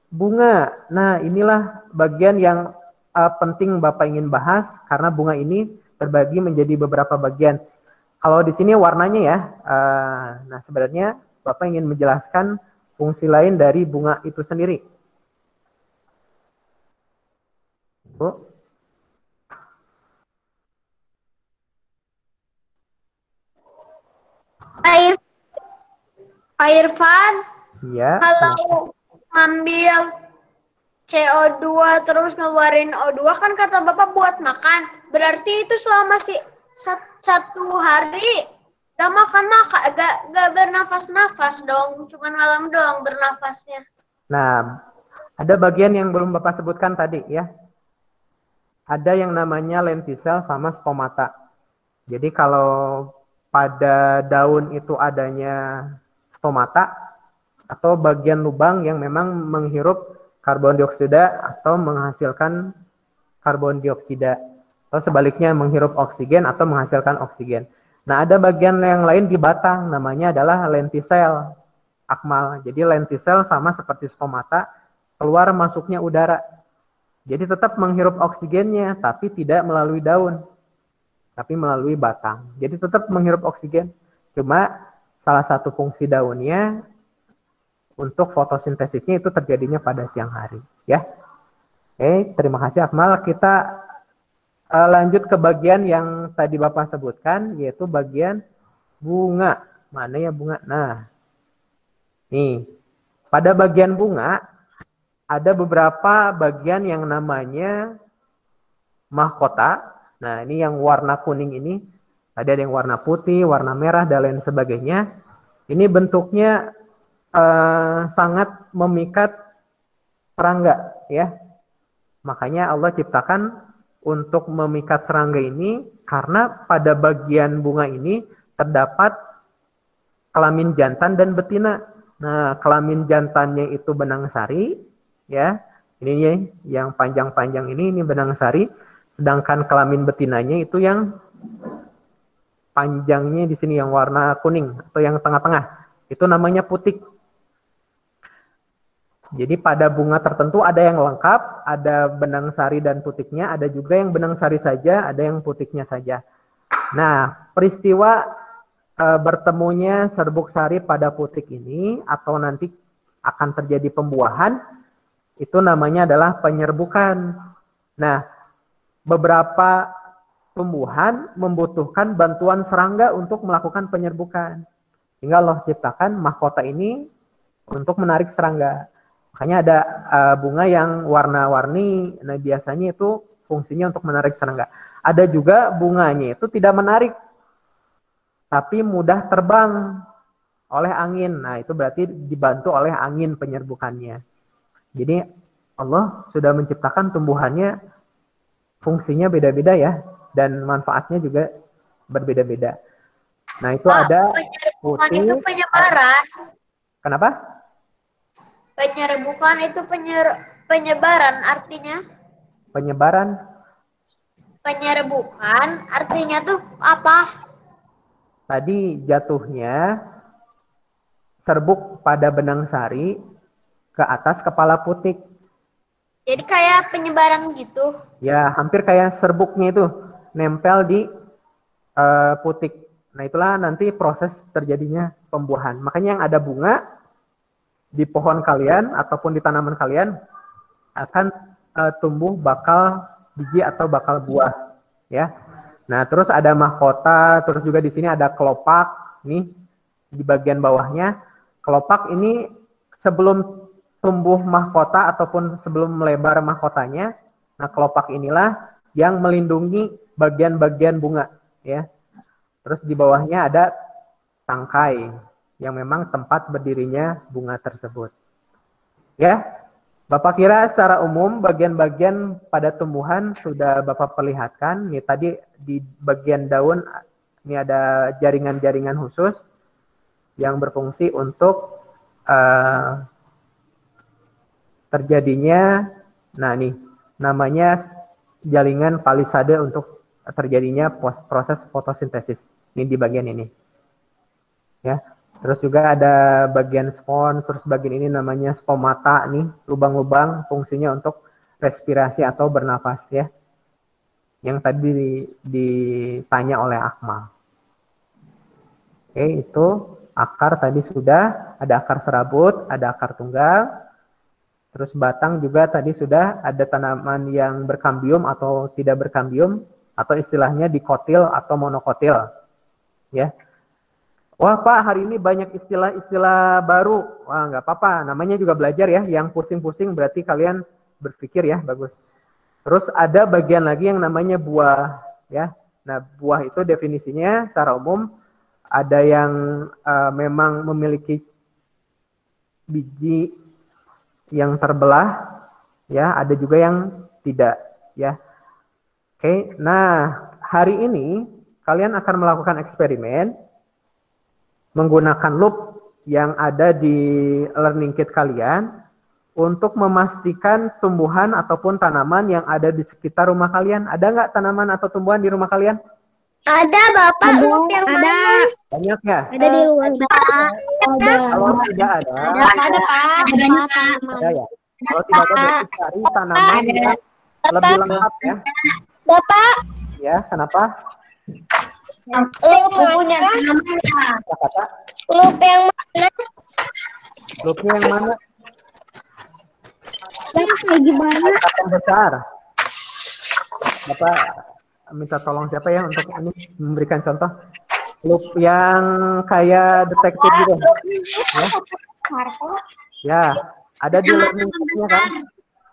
bunga. Nah, inilah bagian yang penting Bapak ingin bahas karena bunga ini terbagi menjadi beberapa bagian. Kalau di sini warnanya ya, nah sebenarnya Bapak ingin menjelaskan fungsi lain dari bunga itu sendiri. Bu. Pak Irfan, Iya. kalau ngambil CO2 terus ngeluarin O2 kan kata Bapak buat makan. Berarti itu selama satu hari gak makan, gak bernafas-nafas dong. Cuman malam doang bernafasnya. Nah, ada bagian yang belum Bapak sebutkan tadi ya. Ada yang namanya lentisel sama stomata. Jadi kalau pada daun itu adanya stomata atau bagian lubang yang memang menghirup karbon dioksida atau menghasilkan karbon dioksida. Atau sebaliknya menghirup oksigen atau menghasilkan oksigen. Nah, ada bagian yang lain di batang, namanya adalah lentisel, Akmal. Jadi lentisel sama seperti stomata, keluar masuknya udara. Jadi tetap menghirup oksigennya, tapi tidak melalui daun, tapi melalui batang. Jadi tetap menghirup oksigen. Cuma salah satu fungsi daunnya untuk fotosintesisnya itu terjadinya pada siang hari. Ya, oke, terima kasih Akmal. Kita lanjut ke bagian yang tadi Bapak sebutkan, yaitu bagian bunga. Mana ya bunga? Nah, nih, pada bagian bunga, ada beberapa bagian yang namanya mahkota. Nah, ini yang warna kuning ini. Ada yang warna putih, warna merah, dan lain sebagainya. Ini bentuknya sangat memikat serangga, ya. Makanya Allah ciptakan untuk memikat serangga ini karena pada bagian bunga ini terdapat kelamin jantan dan betina. Nah, kelamin jantannya itu benang sari, ya. Ini yang panjang-panjang ini benang sari. Sedangkan kelamin betinanya itu yang panjangnya di sini yang warna kuning atau yang tengah-tengah. Itu namanya putik. Jadi pada bunga tertentu ada yang lengkap, ada benang sari dan putiknya, ada juga yang benang sari saja, ada yang putiknya saja. Nah, peristiwa bertemunya serbuk sari pada putik ini atau nanti akan terjadi pembuahan, itu namanya adalah penyerbukan. Nah, beberapa tumbuhan membutuhkan bantuan serangga untuk melakukan penyerbukan. Sehingga Allah ciptakan mahkota ini untuk menarik serangga. Makanya ada bunga yang warna-warni, nah biasanya itu fungsinya untuk menarik serangga. Ada juga bunganya itu tidak menarik, tapi mudah terbang oleh angin. Nah, itu berarti dibantu oleh angin penyerbukannya. Jadi Allah sudah menciptakan tumbuhannya, fungsinya beda-beda ya, dan manfaatnya juga berbeda-beda. Nah, itu ada putih. Itu penyebaran. Kenapa? Penyerbukan itu penyebaran artinya? Penyebaran. Penyerbukan artinya tuh apa? Tadi jatuhnya serbuk pada benang sari ke atas kepala putik. Jadi kayak penyebaran gitu? Ya, hampir kayak serbuknya itu nempel di putik. Nah, itulah nanti proses terjadinya pembuahan. Makanya yang ada bunga di pohon kalian ataupun di tanaman kalian akan tumbuh bakal biji atau bakal buah, ya. Nah, terus ada mahkota, terus juga di sini ada kelopak nih di bagian bawahnya. Kelopak ini sebelum tumbuh mahkota ataupun sebelum melebar mahkotanya, nah kelopak inilah yang melindungi bagian-bagian bunga, ya. Terus di bawahnya ada tangkai yang memang tempat berdirinya bunga tersebut. Ya, Bapak kira secara umum bagian-bagian pada tumbuhan sudah Bapak perlihatkan. Nih tadi di bagian daun ini ada jaringan-jaringan khusus yang berfungsi untuk terjadinya, nah nih namanya jaringan palisade untuk terjadinya proses fotosintesis. Ini di bagian ini. Ya. Terus juga ada bagian spons, terus bagian ini namanya stomata nih, lubang-lubang fungsinya untuk respirasi atau bernafas ya. Yang tadi ditanya oleh Akmal. Oke, itu akar tadi sudah, ada akar serabut, ada akar tunggal. Terus batang juga tadi sudah, ada tanaman yang berkambium atau tidak berkambium, atau istilahnya dikotil atau monokotil. Ya. Wah Pak, hari ini banyak istilah-istilah baru. Wah nggak apa-apa, namanya juga belajar ya. Yang pusing-pusing berarti kalian berpikir ya, bagus. Terus ada bagian lagi yang namanya buah ya. Nah buah itu definisinya secara umum ada yang memang memiliki biji yang terbelah, ya. Ada juga yang tidak, ya. Oke, nah hari ini kalian akan melakukan eksperimen menggunakan loop yang ada di learning kit kalian untuk memastikan tumbuhan ataupun tanaman yang ada di sekitar rumah kalian. Ada nggak tanaman atau tumbuhan di rumah kalian? Ada Bapak, loop yang mana? Banyak ya? Ada di luar. Ada. Kalau tidak ada, Ada Pak. ada ya. Kalau tidak ada, berarti cari tanaman yang lebih lengkap ya. Bapak, Ya, kenapa? loop Punya Kata loop yang mana? loopnya yang mana? Kayak gimana? Yang besar. Bapak minta tolong siapa ya untuk ini memberikan contoh. Loop yang kayak detektif gitu. Ya, ada di learning nya kan?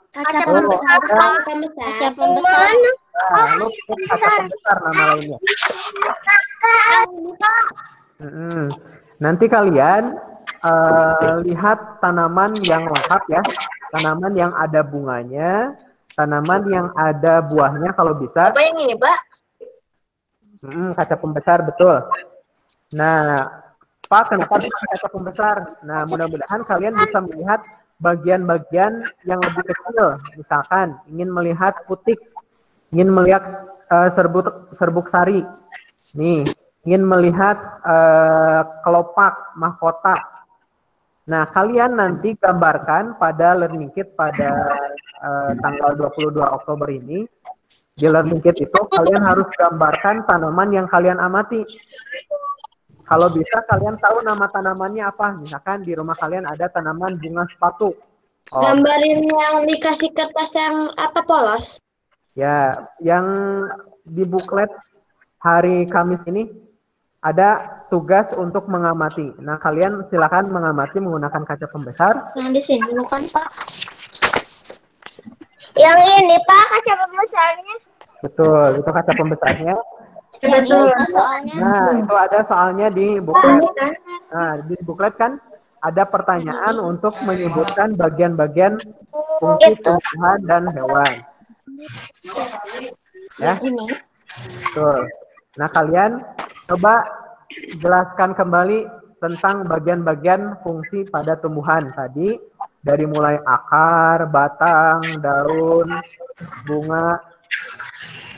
Kaca pembesar. Kaca pembesar. Nah, loop kaca pembesar nama lainnya. Nanti kalian lihat tanaman yang lengkap ya, tanaman yang ada bunganya, tanaman yang ada buahnya kalau bisa. Apa yang ini, Pak? Kaca pembesar, betul. Nah, Pak, kenapa bisa kaca pembesar? Nah, mudah-mudahan kalian bisa melihat bagian-bagian yang lebih kecil. Misalkan ingin melihat putik, ingin melihat serbuk sari. Nih, ingin melihat kelopak, mahkota. Nah, kalian nanti gambarkan pada Learning Kit pada tanggal 22 Oktober ini. Di Learning Kit itu kalian harus gambarkan tanaman yang kalian amati. Kalau bisa kalian tahu nama tanamannya apa. Misalkan di rumah kalian ada tanaman bunga sepatu. Gambarin yang dikasih kertas yang apa polos? Ya, yang di buklet hari Kamis ini ada tugas untuk mengamati. Nah, kalian silakan mengamati menggunakan kaca pembesar. Yang di sini bukan, Pak. Yang ini, Pak, kaca pembesarnya. Betul, itu kaca pembesarnya. Betul. Nah, itu ada soalnya di buklet. Nah, di buklet kan ada pertanyaan untuk menyebutkan bagian-bagian fungsi tumbuhan dan hewan. Ya, betul. Nah, kalian coba jelaskan kembali tentang bagian-bagian fungsi pada tumbuhan tadi, dari mulai akar, batang, daun, bunga.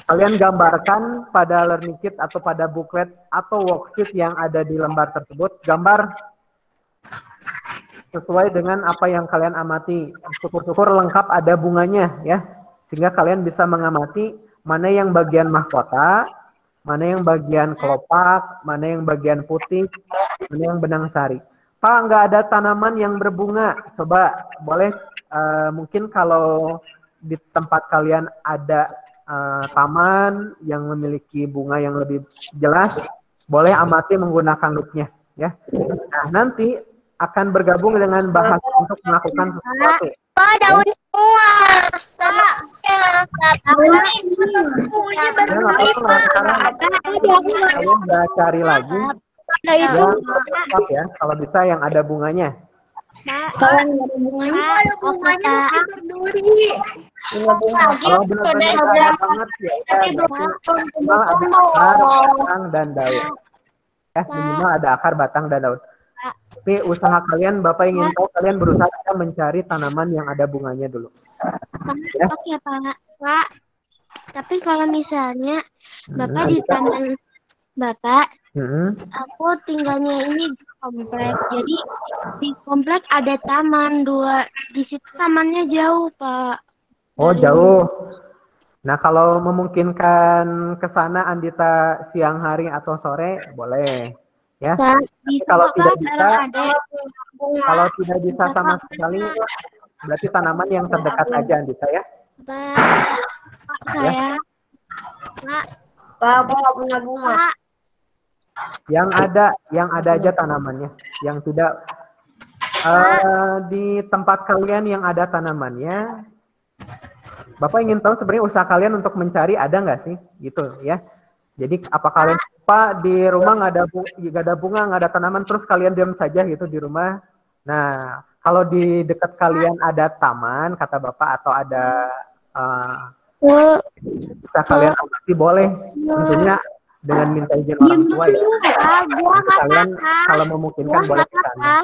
Kalian gambarkan pada Learning Kit atau pada buklet atau worksheet yang ada di lembar tersebut, gambar sesuai dengan apa yang kalian amati. Syukur-syukur lengkap ada bunganya ya, sehingga kalian bisa mengamati mana yang bagian mahkota, mana yang bagian kelopak, mana yang bagian putih, mana yang benang sari. Pak, nggak ada tanaman yang berbunga. Coba boleh mungkin kalau di tempat kalian ada taman yang memiliki bunga yang lebih jelas, boleh amati menggunakan loopnya ya. Nah, nanti akan bergabung dengan bahasa untuk melakukan sesuatu. Pak, daun semua. Kalian udah cari lagi yang lengkap ya, kalau bisa yang ada bunganya. Kalau ada bunganya, Kalau benar-benar ada banget ya, minimal ada akar, batang, dan daun. Minimal ada akar, batang, dan daun. Tapi usaha kalian, Bapak ingin tahu, kalian berusaha mencari tanaman yang ada bunganya dulu. Ya? Oke, Pak. Tapi kalau misalnya Bapak di taman Bapak, aku tinggalnya ini di komplek. Jadi di komplek ada taman 2. Di situ tamannya jauh, Pak. Oh, jauh. Nah, kalau memungkinkan ke sana Andita siang hari atau sore, boleh. Ya. Kalau tidak bisa sama sekali, berarti tanaman yang terdekat aja Andita ya. Pak, nggak punya bunga. Yang ada aja tanamannya. Yang tidak di tempat kalian yang ada tanamannya, Bapak ingin tahu sebenarnya usaha kalian untuk mencari ada nggak sih, gitu ya. Jadi apa kalian Pak di rumah nggak ada bunga, nggak ada tanaman, terus kalian diam saja gitu di rumah. Nah, kalau di dekat kalian ada taman, kata Bapak, atau ada bisa kalian amati, boleh. Tentunya dengan minta izin orang tua ya. Nanti kalian kalau memungkinkan boleh ke sana.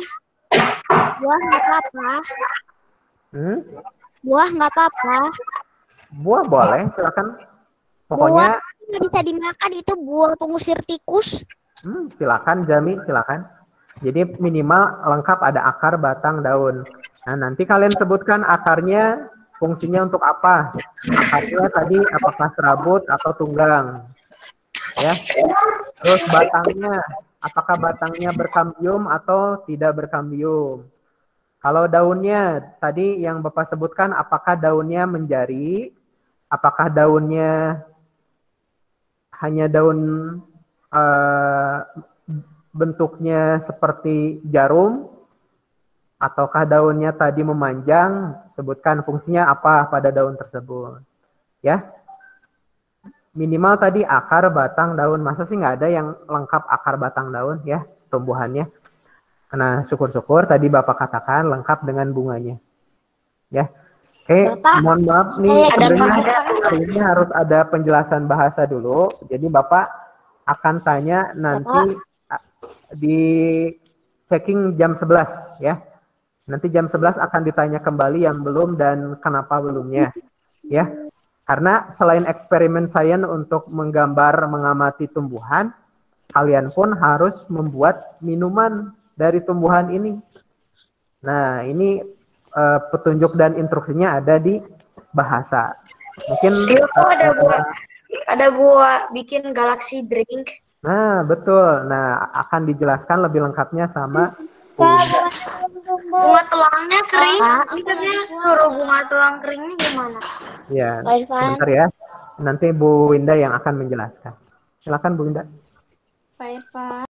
Buah nggak apa-apa. Buah nggak apa-apa. Buah boleh, silakan. Pokoknya nggak bisa dimakan, itu buah pengusir tikus. Silakan Jami, silakan. Jadi minimal lengkap ada akar, batang, daun. Nah, nanti kalian sebutkan akarnya fungsinya untuk apa. Akarnya tadi apakah serabut atau tunggang. Ya. Terus batangnya, apakah batangnya berkambium atau tidak berkambium. Kalau daunnya, tadi yang Bapak sebutkan, apakah daunnya menjari, apakah daunnya hanya daun bentuknya seperti jarum, ataukah daunnya tadi memanjang, sebutkan fungsinya apa pada daun tersebut. Ya, minimal tadi akar, batang, daun. Masa sih nggak ada yang lengkap akar, batang, daun ya tumbuhannya. Nah, syukur-syukur tadi Bapak katakan lengkap dengan bunganya. Ya, oke, mohon maaf nih, sebenarnya ini harus ada penjelasan bahasa dulu. Jadi Bapak akan tanya nanti di checking jam 11 ya. Nanti jam 11 akan ditanya kembali yang belum dan kenapa belumnya. Ya. Karena selain eksperimen sains untuk menggambar, mengamati tumbuhan, kalian pun harus membuat minuman dari tumbuhan ini. Nah, ini petunjuk dan instruksinya ada di bahasa. Mungkin ada buah bikin galaxy drink. Nah, betul. Nah, akan dijelaskan lebih lengkapnya sama Bunga tulangnya kering. Suruh bunga tulang keringnya gimana? Ya, sebentar ya. Nanti Bu Winda yang akan menjelaskan. Silakan Bu Winda. Pak Irfan.